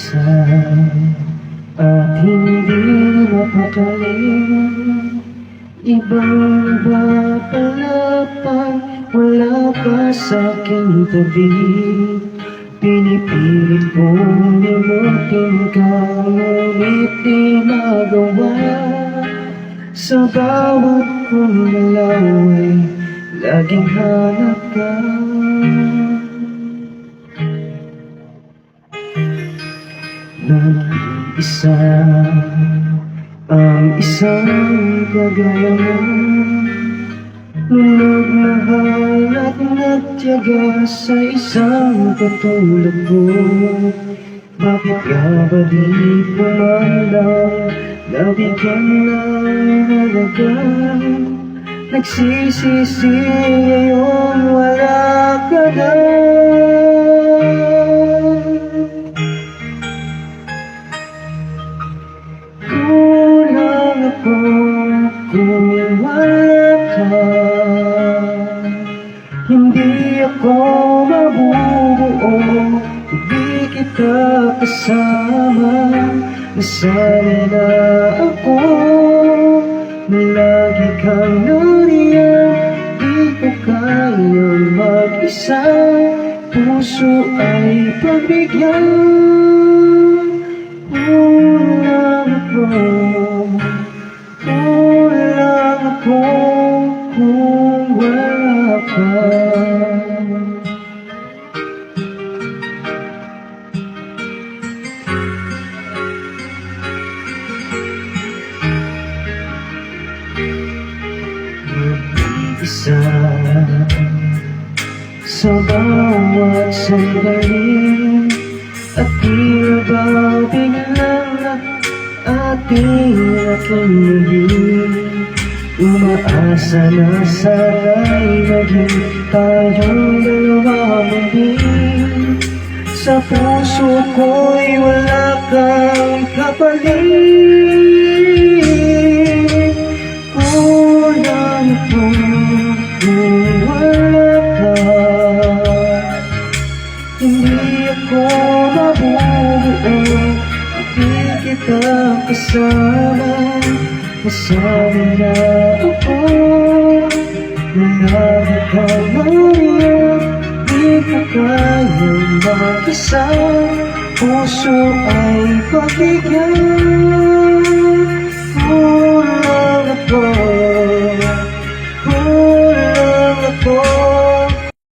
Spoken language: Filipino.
isa at hindi mapakali. Ibang-iba pala pag wala ka sa'king tabi. Pinipilit kong limutin ka, ngunit di magawa. Sa bawat kong galaw ay laging hanap ka. Nag-iisa ang isang kagaya mo, nagmahal at nagtiyaga sa isang katulad ko. Bakit ka ba di pumanlang, nabigyan ng halaga? Nagsisisi ngayong wala ka na. Kulang ako kung wala ka. Hindi ako mabubuo, hindi kita kasama. Nasanay na ako na lagi kang nariyan. Di ko kayang mag-isa, puso ay pagbigyan. Kulang ako kung wala ka. Isa sa bawat sandali, at tila ba biglang ating nakinig. Umaasa na sana'y maging tayong dalawa muli. Sa puso ko'y wala kang kapalit. Kulang ako kung wala ka. Hindi ako mabubuo, hindi kita kasama. Nasanay na ako na lagi kang nariyan. Di ko kayang mag-isa, puso ay pagbigyan.